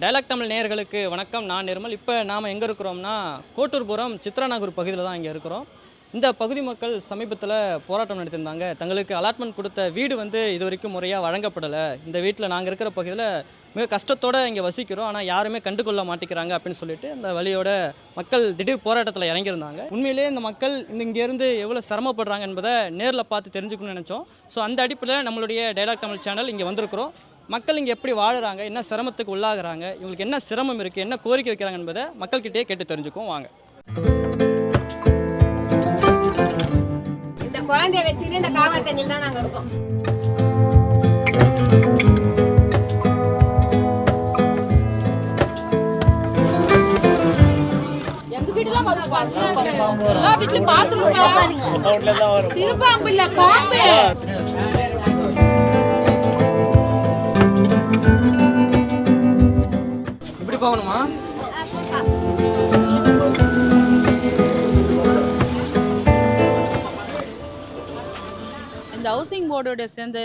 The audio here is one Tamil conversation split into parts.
டயலாக் தமிழ் நேயர்களுக்கு வணக்கம். நான் நிர்மல். இப்போ நாம் எங்கே இருக்கிறோம்னா கோட்டூர்புரம் சித்ராநகர் பகுதியில் தான் இங்கே இருக்கிறோம். இந்த பகுதி மக்கள் சமீபத்தில் போராட்டம் நடத்தியிருந்தாங்க. தங்களுக்கு அலாட்மெண்ட் கொடுத்த வீடு இது வரைக்கும் முறையாக வழங்கப்படலை. இந்த வீட்டில் நாங்கள் இருக்கிற பகுதியில் மிக கஷ்டத்தோடு இங்கே வசிக்கிறோம், ஆனால் யாருமே கண்டுகொள்ள மாட்டேங்கிறாங்க அப்படின்னு சொல்லிட்டு அந்த வழியோட மக்கள் திடீர் போராட்டத்தில் இறங்கியிருந்தாங்க. உண்மையிலே இந்த மக்கள் இங்கேருந்து எவ்வளோ சிரமப்படுறாங்க என்பதை நேரில் பார்த்து தெரிஞ்சுக்கணும்னு நினச்சோம். ஸோ அந்த அடிப்படையில் நம்மளுடைய டயலாக் தமிழ் சேனல் இங்கே வந்திருக்கிறோம். மக்கள் இங்கே எப்படி வாழுறாங்க, என்ன சிரமத்துக்கு உள்ளாகிறாங்க, இவங்களுக்கு என்ன சிரமம் இருக்குது, என்ன கோரிக்கை வைக்கிறாங்க என்பதை மக்கள்கிட்டயே கேட்டு தெரிஞ்சுக்குவோம் வாங்க. இந்த குழந்தைய வச்சுக்கிட்டு இந்த காவா தண்ணியில் தான் நாங்கள் இருக்கோம். எங்க வீட்டுலாம் எல்லா வீட்லயும் பாத்ரூம் சிறுபாம்பு இல்ல பாம்பு. இப்படி போகணுமா? இந்த ஹவுசிங் போர்டோட சேர்ந்த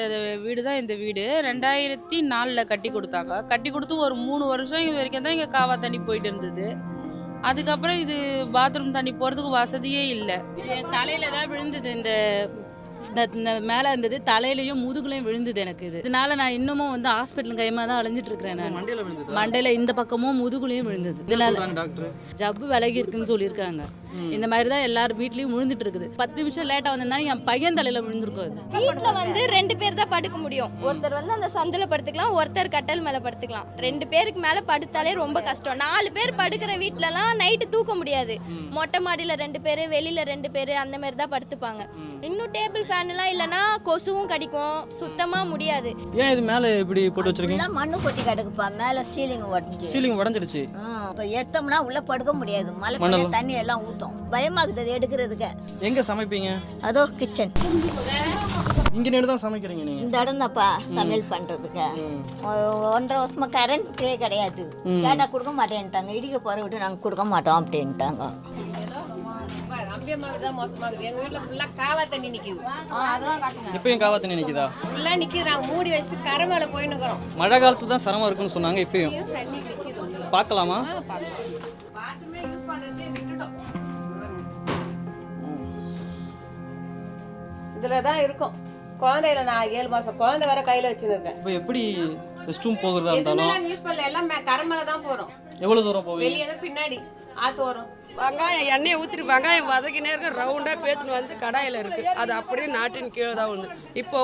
வீடு தான் இந்த வீடு. 2004 கட்டி கொடுத்தாங்க. கட்டி கொடுத்து ஒரு 3 வருஷம் இது வரைக்கும் தான் இங்கே காவா தண்ணி போயிட்டு இருந்தது. அதுக்கப்புறம் இது பாத்ரூம் தண்ணி போகிறதுக்கு வசதியே இல்லை. தலையில் தான் விழுந்தது, இந்த மேலே இருந்தது, தலையிலையும் முதுகுலையும் விழுந்தது எனக்கு. இதனால நான் இன்னமும் ஹாஸ்பிட்டல் கைமா தான் அலைஞ்சிட்டு இருக்கிறேன். நான் மண்டையில் இந்த பக்கமும் முதுகுலையும் விழுந்தது. இதனால ஜப்பு விலகி இருக்குன்னு சொல்லியிருக்காங்க. இந்த மாதிரி தான் எல்லாரும் வீட்லயும் விழுந்துட்டு இருக்குது. 10 நிமிஷம் லேட்டா வந்திருந்தாலும் என் பையன் தலையில விழுந்திருக்கும். வீட்டில் 2 பேர் தான் படுக்க முடியும். ஒருத்தர் அந்த சந்தில படுத்துக்கலாம், ஒருத்தர் கட்டல் மேலே படுத்துக்கலாம். 2 பேருக்கு மேலே படுத்தாலே ரொம்ப கஷ்டம். 4 பேர் படுக்கிற வீட்டிலலாம் நைட்டு தூக்க முடியாது. மொட்டை மாடியில் 2 பேர், வெளியில் 2 பேர், அந்த மாதிரி தான் படுத்துப்பாங்க. இன்னும் டேபிள் ஃபேன்லாம் இல்லைன்னா கொசுவும் கடிக்கும், சுத்தமாக முடியாது. ஏன் இது மேலே இப்படி போட்டு வச்சிருக்கீங்க? மண்ணு கொட்டி கிடக்குப்பா, மேலே சீலிங் உடஞ்சிடுச்சு. இப்போ எடுத்தோம்னா உள்ள படுக்க முடியாது. மழை தண்ணி எல்லாம் ஊற்றும், பயமாகுது எடுக்கிறதுக்கு. எங்க சமைப்பீங்க? அதோ கிச்சன். இங்க நின்று தான் சமைக்கிறீங்க நீங்க? இந்த இடம் தான்ப்பா சமையல் பண்றதுக்கு. 1.5 வருஷமா கரண்டே கிடையாது. கேட்டா கொடுக்க மாட்டேன்ட்டாங்க. இடிக்க போற விட்டு நாங்க கொடுக்க மாட்டோம் அப்படின்ட்டாங்க. எங்க வீட்டுல ஃபுல்லா காவா தண்ணி நிக்குது. இப்பயும் காவா தண்ணி நிக்குதா? ஃபுல்லா நிக்குது. நாங்க மூடி வச்சுட்டு கரை மேல போயின்னு இருக்கிறோம். மழை காலத்துல தான் சிரமம் இருக்குன்னு சொன்னாங்க. இப்பயும் தண்ணி நிக்குது. பார்க்கலாமா? பாத்ரூமே யூஸ் பண்றதே விட்டுட்டோம். இதுல தான் இருக்கும். குழந்தையில நான் 7 மாசம் குழந்தை வர கையில வச்சுருக்கேன். இப்போ எப்படி ரெஸ்ட் ரூம் போகிறதா இருந்தாலும் நாங்க யூஸ் பண்ணல, எல்லாம் கரை மேல தான் போறோம். எவ்வளவு தூரம் போவீங்க? வெளியே தான் பின்னாடி ஆத்து வரும். வெங்காயம் எண்ணெயை ஊற்றிட்டு வெங்காயம் வதக்கினே இருக்க ரவுண்டாக பேத்துன்னு கடாயில் இருக்குது. அது அப்படியே நாட்டின் கீழே தான் வந்து இப்போ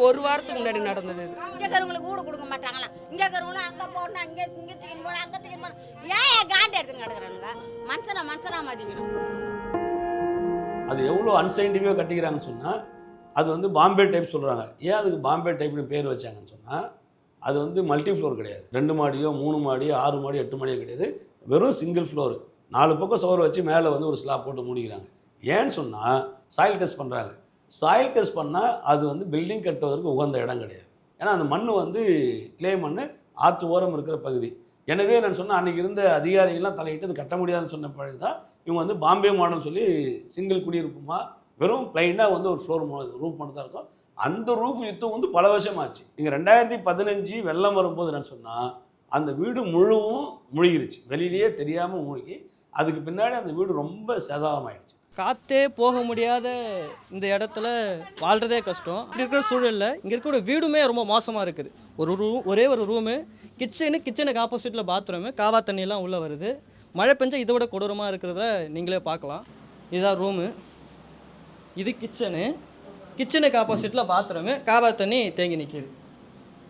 ஒரு வாரத்துக்கு முன்னாடி நடந்தது. இங்கே இருக்கிறவங்களுக்கு கூட கொடுக்க மாட்டாங்களா? இங்கே இருக்கிறவங்களும் அங்கே போகணும், இங்கே தூக்கின்னு போகணும், அங்கே தூக்கின்னு போகணும். ஏன் காண்டி எடுத்துன்னு கிடக்குறானுங்க? மனுஷனா மதிக்கணும். அது எவ்வளோ அன்சைன்டிஃபிக்காக கட்டிக்கிறாங்கன்னு சொன்னால், அது பாம்பே டைப் சொல்கிறாங்க. ஏன் அதுக்கு பாம்பே டைப்னு பேர் வச்சாங்கன்னு சொன்னால், அது மல்டி ஃப்ளோர் கிடையாது. 2 மாடியோ 3 மாடியோ 6 மாடியோ 8 மாடியோ கிடையாது. வெறும் சிங்கிள் ஃப்ளோர். 4 பக்கம் சோறு வச்சு மேலே ஒரு ஸ்லாப் போட்டு மூடிக்கிறாங்க. ஏன்னு சொன்னால் சாயில் டெஸ்ட் பண்ணுறாங்க. சாயில் டெஸ்ட் பண்ணால் அது பில்டிங் கட்டுவதற்கு உகந்த இடம் கிடையாது. ஏன்னா அந்த மண் கிளே மண், ஆற்று ஓரம் இருக்கிற பகுதி. எனவே நான் சொன்ன அன்றைக்கி இருந்த அதிகாரிகள்லாம் தலையிட்டு அது கட்ட முடியாதுன்னு சொன்ன பிறகு தான் இவங்க பாம்பே மாடல்னு சொல்லி சிங்கிள் குடியிருப்புமா வெறும் பிளைனாக ஒரு ஃப்ளோர் ரூஃப் மட்டும் தான் இருக்கும். அந்த ரூஃப் யுத்தம் பல வருஷமாச்சு. நீங்கள் 2015 வெள்ளம் வரும்போது என்னன்னு சொன்னால் அந்த வீடு முழுவும் முழுகிருச்சு. வெளியிலேயே தெரியாமல் மூழ்கி அதுக்கு பின்னாடி அந்த வீடு ரொம்ப சேதாரமாயிடுச்சு. காற்றே போக முடியாத இந்த இடத்துல வாழ்கிறதே கஷ்டம். இப்படி இருக்கிற சூழலில் இங்கே இருக்கிற வீடுமே ரொம்ப மோசமாக இருக்குது. ஒரே ஒரு ரூமு, கிச்சனுக்கு ஆப்போசிட்டில் பாத்ரூமு, காவா தண்ணியெல்லாம் உள்ளே வருது. மழை பெஞ்சா இதை விட கொடூரமாக இருக்கிறத நீங்களே பார்க்கலாம். இதுதான் ரூமு, இது கிச்சனுக்கு ஆப்போசிட்டில் பாத்ரூமு, காவா தண்ணி தேங்கி நிற்கிது.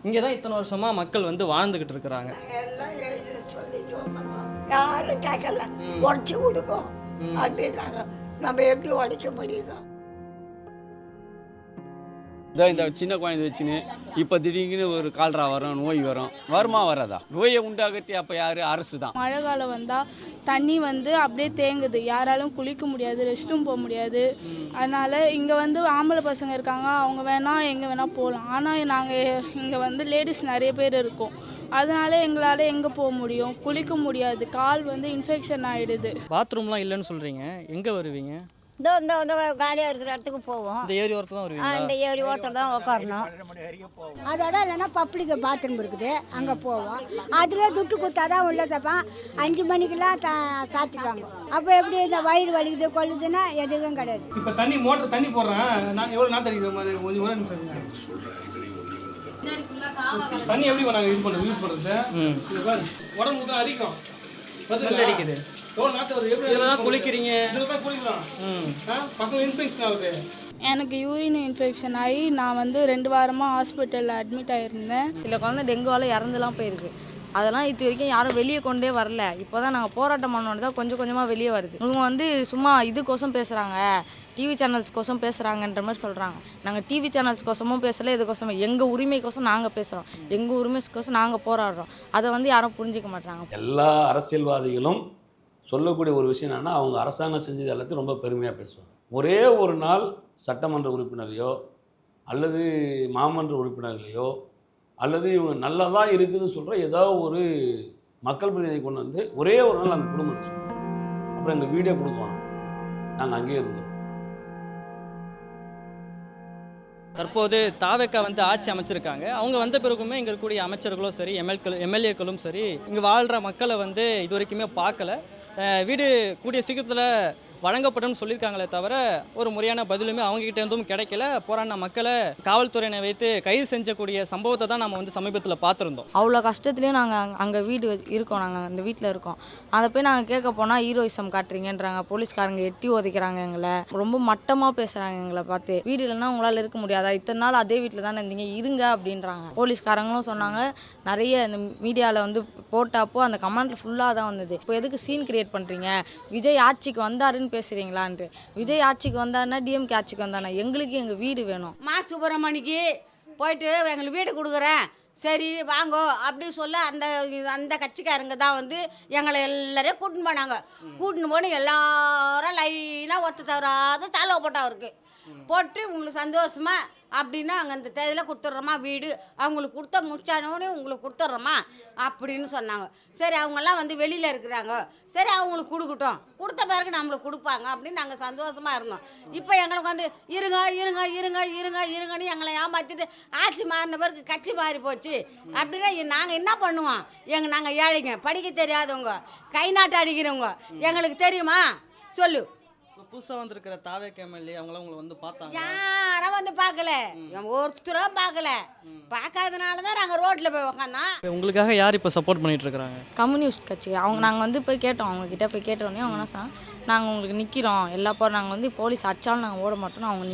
இங்கே தான் இத்தனை வருஷமாக மக்கள் வாழ்ந்துக்கிட்டு இருக்கிறாங்க. யாரும் கேட்கல, உடச்சி கொடுக்கும் அப்படின்னாங்க. நம்ம எப்படி உடைக்க முடியுதோ? இந்த சின்ன குழந்தை வச்சுன்னு இப்போ திடீர்னு ஒரு கால்ரா வரும், நோய் வருமா வராதா? நோயை உண்டாகத்தி அப்போ யார்? அரசு தான். மழை காலம் வந்தால் தண்ணி அப்படியே தேங்குது. யாராலும் குளிக்க முடியாது, ரெஸ்ட் ரூம் போக முடியாது. அதனால் இங்கே ஆம்பளை பசங்க இருக்காங்க, அவங்க வேணால் எங்கே வேணால் போகலாம். ஆனால் நாங்கள் இங்கே லேடிஸ் நிறைய பேர் இருக்கோம். அதனால் எங்களால் எங்கே போக முடியும்? குளிக்க முடியாது, கால் இன்ஃபெக்ஷன் ஆகிடுது. பாத்ரூம்லாம் இல்லைன்னு சொல்கிறீங்க, எங்கே வருவீங்க? இந்த காலியாக இருக்கிற இடத்துக்கு போவோம். இந்த ஏரி ஓரத்துல தான் வருவீங்க? இந்த ஏரி ஓரத்தில் தான் உட்காரணும். அதோட இல்லைன்னா பப்ளிக் பாத்ரூம் இருக்குது, அங்கே போவோம். அதில் துட்டு கொடுத்தா தான் உள்ள தப்பான். 5 மணிக்கெல்லாம் சாப்பிட்டுருவாங்க. அப்போ எப்படி இந்த வயிறு வலிக்குது கொள்ளுதுன்னா எதுவும் கிடையாது. இப்போ தண்ணி மோட்டர் தண்ணி போடுறேன், நான் எவ்வளோ நாள் தண்ணி மாதிரி கொஞ்சம் ஒரு நிமிஷம் தண்ணி எப்படி நாங்கள் யூஸ் பண்ணுறது உடம்பு தான் அரிக்கும், அடிக்குது. எவ்வளோ நாட்டு வருது, எப்படி இதில் தான் குளிக்கிறீங்க? இதில் தான் குளிக்கலாம். பசங்க இன்ஃபெக்ஷன் ஆகுது. எனக்கு யூரின் இன்ஃபெக்ஷன் ஆகி நான் வந்து 2 வாரமாக ஹாஸ்பிட்டலில் அட்மிட் ஆகிருந்தேன். இதில் குழந்தை டெங்குவால் இறந்துலாம் போயிருக்கு. அதெல்லாம் இது வரைக்கும் யாரும் வெளியே கொண்டே வரல. இப்போ தான் நாங்கள் போராட்டம் பண்ணோன்னு தான் கொஞ்சம் கொஞ்சமாக வெளியே வருது. இவங்க வந்து சும்மா இதுக்கோசம் பேசுகிறாங்க, டிவி சேனல்ஸ்க்கோசம் பேசுகிறாங்கன்ற மாதிரி சொல்கிறாங்க. நாங்கள் டிவி சேனல்ஸ்க்கோசமும் பேசலை, இதுக்கோசம் எங்கள் உரிமைக்கோசம் நாங்கள் பேசுகிறோம், எங்கள் உரிமைக்கோசம் நாங்கள் போராடுறோம். அதை வந்து யாரும் புரிஞ்சிக்க மாட்டாங்க. எல்லா அரசியல்வாதிகளும் சொல்லக்கூடிய ஒரு விஷயம் என்னென்னா, அவங்க அரசாங்கம் செஞ்சது எல்லாத்தையும் ரொம்ப பெருமையாக பேசுவாங்க. ஒரே ஒரு நாள் சட்டமன்ற உறுப்பினரையோ அல்லது மாமன்ற உறுப்பினர்களையோ அல்லது இவங்க நல்லா தான் இருக்குதுன்னு சொல்கிற ஏதாவது ஒரு மக்கள் பிரதிநிதி கொண்டு வந்து ஒரே ஒரு நாள் அந்த குடும்பத்தை சொல்லுவோம். அப்புறம் எங்கள் வீடியோ கொடுக்கணும், நாங்கள் அங்கேயே இருந்தோம். தற்போது தாவேக்கா வந்து ஆட்சி அமைச்சிருக்காங்க. அவங்க வந்த பிறகுமே இங்கே இருக்கக்கூடிய அமைச்சர்களும் சரி, எம்எல்ஏக்களும் சரி, இங்கே வாழ்கிற மக்களை வந்து இது வரைக்குமே பார்க்கல. வீடு கூடிய சீக்கிரத்தில் வழங்கப்படும் சொல்லியிருக்காங்களே தவிர ஒரு முறையான பதிலுமே அவங்ககிட்ட இருந்தும் கிடைக்கல. போராடின மக்களை காவல்துறையினை வைத்து கைது செஞ்சக்கூடிய சம்பவத்தை தான் நம்ம வந்து சமீபத்தில் பார்த்துருந்தோம். அவ்வளோ கஷ்டத்துலேயும் நாங்கள் அங்கே வீடு இருக்கோம், நாங்கள் அந்த வீட்டில் இருக்கோம். அதை போய் நாங்கள் கேட்க போனால் ஹீரோயிசம் காட்டுறீங்கன்றாங்க. போலீஸ்காரங்க எட்டி உதைக்கிறாங்க, எங்களை ரொம்ப மட்டமாக பேசுகிறாங்க. எங்களை பார்த்து வீடு இல்லைன்னா உங்களால் இருக்க முடியாதா, இத்தனை நாள் அதே வீட்டில் தானே இருந்தீங்க, இருங்க அப்படின்றாங்க. போலீஸ்காரங்களும் சொன்னாங்க. நிறைய இந்த மீடியாவில் வந்து போட்டப்போ அந்த கமெண்ட்டில் ஃபுல்லாக தான் வந்தது. இப்போ எதுக்கு சீன் கிரியேட் பண்ணுறீங்க, விஜய் ஆட்சிக்கு வந்தாருன்னு பேசுகிறீங்களான்ட்டு. விஜய் ஆட்சிக்கு வந்தாருன்னா டிஎம்கே ஆட்சிக்கு வந்தானா, எங்களுக்கு எங்கள் வீடு வேணும். சுப்பிரமணிக்கு போயிட்டு எங்களுக்கு வீடு கொடுக்குறேன், சரி வாங்கோ அப்படி சொல்ல அந்த கட்சிக்காரங்க தான் வந்து எங்களை எல்லாரையும் கூட்டின்னு போனாங்க. கூட்டின்னு போய் எல்லாரும் லைனாக ஒத்து தவறாத செலவு போட்டா அவருக்கு போட்டு உங்களுக்கு சந்தோஷமா அப்படின்னா அங்கே அந்த தேதியில் கொடுத்துட்றோமா வீடு, அவங்களுக்கு கொடுத்த முடிச்சானோன்னு உங்களுக்கு கொடுத்துட்றோமா அப்படின்னு சொன்னாங்க. சரி அவங்கெல்லாம் வந்து வெளியில் இருக்கிறாங்க, சரி அவங்களுக்கு கொடுக்கட்டும், கொடுத்த பிறகு நம்மளுக்கு கொடுப்பாங்க அப்படின்னு நாங்கள் சந்தோஷமாக இருந்தோம். இப்போ எங்களுக்கு வந்து இருங்க இருங்க இருங்க இருங்க இருங்கன்னு எங்களை ஏமாற்றிட்டு ஆட்சி மாறின பிறகு கட்சி மாறி போச்சு அப்படின்னா நாங்கள் என்ன பண்ணுவோம்? நாங்கள் ஏழைங்க, படிக்க தெரியாதவங்க, கை நாட்டு அடிக்கிறவங்க, எங்களுக்கு தெரியுமா சொல்லு. புதுசாக வந்திருக்கிற தாவேக்கா எம்எல்ஏ அவங்களாம் உங்களை வந்து பார்த்தாங்க? யாரும் வந்து பார்க்கல, ஒருத்தரும் பார்க்கல. பார்க்காதனால தான் நாங்கள் ரோட்டில் போய் உக்காந்தோம். உங்களுக்காக யார் இப்போ சப்போர்ட் பண்ணிட்டு இருக்காங்க? கம்யூனிஸ்ட் கட்சி அவங்க. நாங்கள் வந்து போய் கேட்டோம், அவங்கக்கிட்ட போய் கேட்டோன்னே அவங்க என்ன சொன்னாங்க, நாங்கள் உங்களுக்கு நிற்கிறோம் எல்லா நாங்கள் வந்து போலீஸ் அடித்தாலும் நாங்கள் ஓட மாட்டோம்னு அவங்க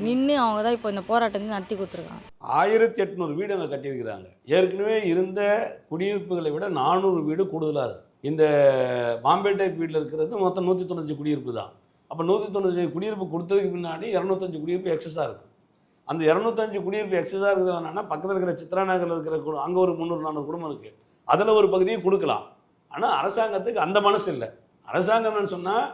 நின்று அவங்க தான் இப்போ இந்த போராட்டத்தை நடத்தி கொடுத்துருக்காங்க. 1800 வீடு அங்கே கட்டியிருக்கிறாங்க. ஏற்கனவே இருந்த குடியிருப்புகளை விட 400 வீடு கூடுதலாக இருக்குது. இந்த பாம்பே டைப் வீட்டில் இருக்கிறது மொத்தம் 195 குடியிருப்பு தான். அப்போ 195 குடியிருப்பு கொடுத்ததுக்கு பின்னாடி 205 குடியிருப்பு எக்ஸஸாக இருக்குது. அந்த 205 குடியிருப்பு எக்ஸஸாக இருக்கிறதுனா பக்கத்தில் இருக்கிற சித்ரா நகரில் இருக்கிற அங்கே ஒரு 300-400 குடும்பம் இருக்குது, அதில் ஒரு பகுதியை கொடுக்கலாம். ஆனால் அரசாங்கத்துக்கு அந்த மனசு இல்லை. அரசாங்கம்னு சொன்னால்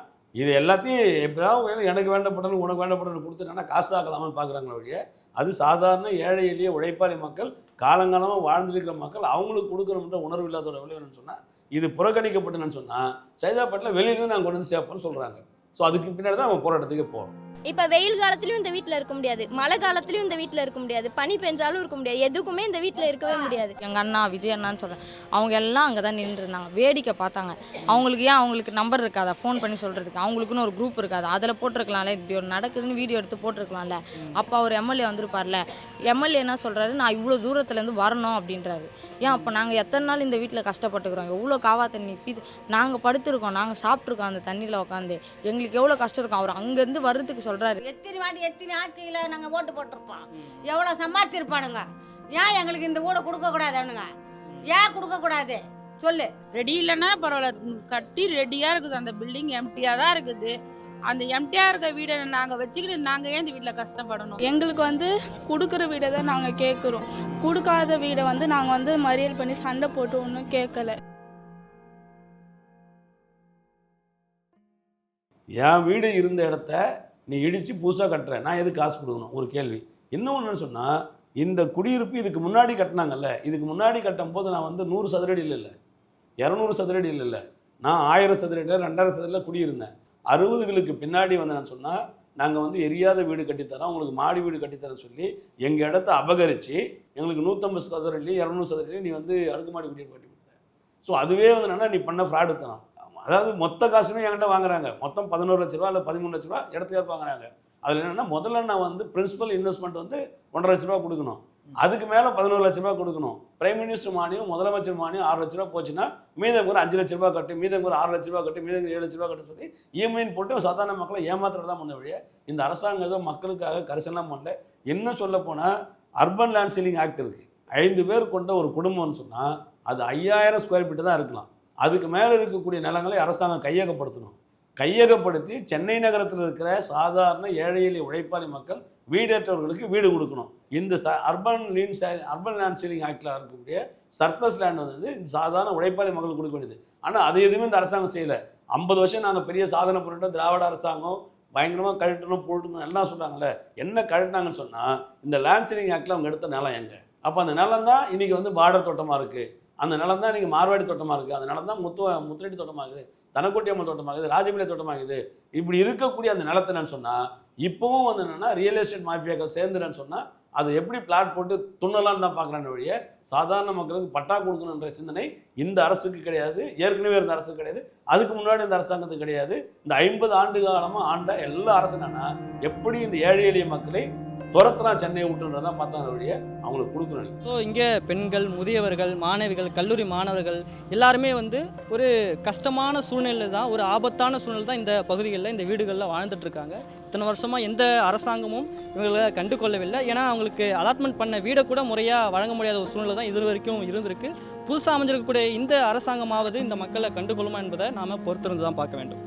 இது எல்லாத்தையும் எப்போதாவது எனக்கு வேண்டப்பட்டது உனக்கு வேண்டப்பட்டது கொடுத்துட்டாங்கன்னா காசு ஆக்கலாமல் பார்க்குறாங்களே ஒழிய, அது சாதாரண ஏழை எளிய உழைப்பாளி மக்கள் காலங்காலமாக வாழ்ந்துருக்கிற மக்கள் அவங்களுக்கு கொடுக்கணுன்ற உணர்வு இல்லாதோட விளைவுன்னு சொன்னால் இது புறக்கணிக்கப்பட்டுன்னு சொன்னால் சைதாப்பேட்டில் வெளியிலேருந்து நாங்கள் கொண்டு வந்து சேர்ப்போம்னு சொல்கிறாங்க. ஸோ அதுக்கு பின்னாடி தான் அவங்க போராட்டத்துக்கு போகிறோம். இப்போ வெயில் காலத்துலையும் இந்த வீட்டில் இருக்க முடியாது, மழை காலத்துலையும் இந்த வீட்டில் இருக்க முடியாது, பனி பெஞ்சாலும் இருக்க முடியாது, எதுக்குமே இந்த வீட்டில் இருக்கவே முடியாது. எங்கள் அண்ணா விஜய் அண்ணான்னு சொல்கிறேன், அவங்க எல்லாம் அங்கே தான் நின்றுருந்தாங்க, வேடிக்கை பார்த்தாங்க. அவங்களுக்கு நம்பர் இருக்காதா ஃபோன் பண்ணி சொல்கிறதுக்கு? அவங்களுக்குன்னு ஒரு குரூப் இருக்காது, அதில் போட்டிருக்கலாம்ல, இப்படி ஒரு நடக்குதுன்னு வீடியோ எடுத்து போட்டிருக்கலாம்ல. அப்போ அவர் எம்எல்ஏ வந்திருப்பார்ல, எம்எல்ஏ என்ன சொல்கிறாரு, நான் இவ்வளோ தூரத்துலேருந்து வரணும் அப்படின்றாரு. ஏன் அப்போ நாங்கள் எத்தனை நாள் இந்த வீட்டில் கஷ்டப்பட்டுக்கிறோம், எவ்வளோ காவா தண்ணி நாங்கள் படுத்துருக்கோம், நாங்கள் சாப்பிட்ருக்கோம் அந்த தண்ணியில் உட்காந்து, எங்களுக்கு எவ்வளோ கஷ்டம் இருக்கும். அவர் அங்கேருந்து வர்றதுக்கு சொல்கிறாரு. எத்தனை ஆட்சியில் நாங்கள் ஓட்டு போட்டிருப்போம், எவ்வளோ சம்பாதிச்சிருப்பானுங்க. ஏன் எங்களுக்கு இந்த வீடை கொடுக்கக்கூடாதுனுங்க? ஏன் கொடுக்கக்கூடாது சொல்லு? ரெடி இல்லைன்னா பரவாயில்ல, கட்டி ரெடியாக இருக்குது, அந்த பில்டிங் எம்டியாக தான் இருக்குது. அந்த எம்டியாக இருக்க வீடை நாங்கள் வச்சுக்கிட்டு நாங்கள் ஏன் இந்த வீட்டில் கஷ்டப்படணும்? எங்களுக்கு வந்து கொடுக்குற வீடை தான் நாங்கள் கேட்குறோம், கொடுக்காத வீடை வந்து நாங்கள் வந்து மறியல் பண்ணி சண்டை போட்டு ஒன்றும் கேட்கல. என் வீடு இருந்த இடத்த நீ இடித்து புதுசாக கட்டுற, நான் எதுக்கு காசு கொடுக்கணும்? ஒரு கேள்வி. இன்னொன்று சொன்னால், இந்த குடியிருப்பு இதுக்கு முன்னாடி கட்டினாங்கல்ல, இதுக்கு முன்னாடி கட்டும் போது நான் வந்து 100 சதுரடி இல்லை 200 சதுரடி இல்லை, நான் 1000 சதுரடியில் 2000 சதுரடியில் குடியிருந்தேன். 60களுக்கு பின்னாடி வந்தேன்னு சொன்னால் நாங்கள் வந்து எரியாத வீடு கட்டித்தரோம், உங்களுக்கு மாடி வீடு கட்டித்தரேன்னு சொல்லி எங்கள் இடத்த அபகரித்து எங்களுக்கு 150 சதுரடிலையும் 200 சதுரடிலையும் நீ வந்து அடுக்குமாடி வீடு கட்டி கொடுத்த. ஸோ அதுவே வந்து என்னன்னா நீ பண்ண ஃப்ராடு தனம். அதாவது மொத்த காசுமே என்கிட்ட வாங்குறாங்க, மொத்தம் 11 லட்ச ரூபா இல்லை 13 லட்ச ரூபா இடத்துக்கு வாங்குறாங்க. அதில் என்னென்னா முதல்ல நான் வந்து பிரின்சிபல் இன்வெஸ்ட்மெண்ட் வந்து 1.5 லட்ச ரூபா கொடுக்கணும், அதுக்கு மேலே 11 லட்ச ரூபா கொடுக்கணும். பிரைம் மினிஸ்டர் மானியம் முதலமைச்சர் மானியம் 6 லட்ச ரூபா போச்சுன்னா மீதம் ஒரு 5 லட்ச ரூபா கட்டு, மீதம் ஒரு 6 லட்ச ரூபா கட்டு, மீதம் 7 லட்ச ரூபா கட்டு சொல்லி இஎம்ஐன்னு போட்டு சாதாரண மக்களை ஏமாத்துறது தான் பண்ண வழியே. இந்த அரசாங்கம் ஏதோ மக்களுக்காக கரிசனலாம் பண்ணல. என்ன சொல்ல போனால் அர்பன் லேண்ட் சீலிங் ஆக்ட் இருக்குது. 5 பேர் கொண்ட ஒரு குடும்பம்னு சொன்னால் அது 5000 ஸ்கொயர் ஃபீட்டு தான் இருக்கலாம். அதுக்கு மேலே இருக்கக்கூடிய நிலங்களை அரசாங்கம் கையகப்படுத்தணும். கையகப்படுத்தி சென்னை நகரத்தில் இருக்கிற சாதாரண ஏழை எளிய உழைப்பாளி மக்கள் வீடற்றவர்களுக்கு வீடு கொடுக்கணும். இந்த அர்பன் லேண்ட் சீலிங் ஆக்டில் இருக்கக்கூடிய சர்ப்ளஸ் லேண்ட் வந்து இந்த சாதாரண உழைப்பாளி மக்களுக்கு கொடுக்க வேண்டியது. ஆனால் அது எதுவுமே இந்த அரசாங்கம் செய்யலை. 50 வருஷம் நாங்கள் பெரிய சாதனை பண்ணிட்டோம், திராவிட அரசாங்கம் பயங்கரமாக கழட்டணும் போட்டணும் எல்லாம் சொல்கிறாங்களே. என்ன கழட்டினாங்கன்னு சொன்னால் இந்த லேண்ட் சீலிங் ஆக்டில் அவங்க எடுத்த நிலம் எங்கே? அப்போ அந்த நிலம் தான் இன்றைக்கி வந்து பார்டர் தோட்டமாக இருக்குது, அந்த நிலம் தான் இன்றைக்கி மார்வாடி தோட்டமாக இருக்குது, அந்த நிலம் தான் முத்துரெட்டி தோட்டமாகுது, தனக்கோட்டி அம்மா தோட்டமாகுது, ராஜபிள்ளை தோட்டமாகுது. இப்படி இருக்கக்கூடிய அந்த நிலத்தை என்னன்னு சொன்னால் இப்போவும் வந்து என்னென்னா ரியல் எஸ்டேட் மாஃபியாக்கள் சேர்ந்துன்னு சொன்னால் அது எப்படி பிளாட் போட்டு துண்ணலான்னு தான் பார்க்குறான்னு வழியே சாதாரண மக்களுக்கு பட்டா கொடுக்கணுன்ற சிந்தனை இந்த அரசுக்கு கிடையாது, ஏற்கனவே இருந்த அரசுக்கு கிடையாது, அதுக்கு முன்னாடி இந்த அரசாங்கத்துக்கு கிடையாது. இந்த 50 ஆண்டு காலமாக ஆண்ட எல்லா அரசு என்னன்னா எப்படி இந்த ஏழை எளிய மக்களை துரத்தலாம் சென்னையை விட்டுன்றதான் பார்த்தாங்க வழியே அவங்களுக்கு கொடுக்கணும். ஸோ இங்கே பெண்கள், முதியவர்கள், மாணவிகள், கல்லூரி மாணவர்கள் எல்லாருமே வந்து ஒரு கஷ்டமான சூழ்நிலை தான், ஒரு ஆபத்தான சூழ்நிலை தான் இந்த பகுதிகளில் இந்த வீடுகளில் வாழ்ந்துட்டுருக்காங்க. இத்தனை வருஷமாக எந்த அரசாங்கமும் இவங்களை கண்டு கொள்ளவில்லை. ஏன்னா அவங்களுக்கு அலாட்மெண்ட் பண்ண வீடை கூட முறையாக வழங்க முடியாத ஒரு சூழ்நிலை தான் இது வரைக்கும் இருந்திருக்கு. புதுசாக அமைஞ்சிருக்கக்கூடிய இந்த அரசாங்கமாவது இந்த மக்களை கண்டுகொள்ளுமா என்பதை நாம் பொறுத்திருந்து தான் பார்க்க வேண்டும்.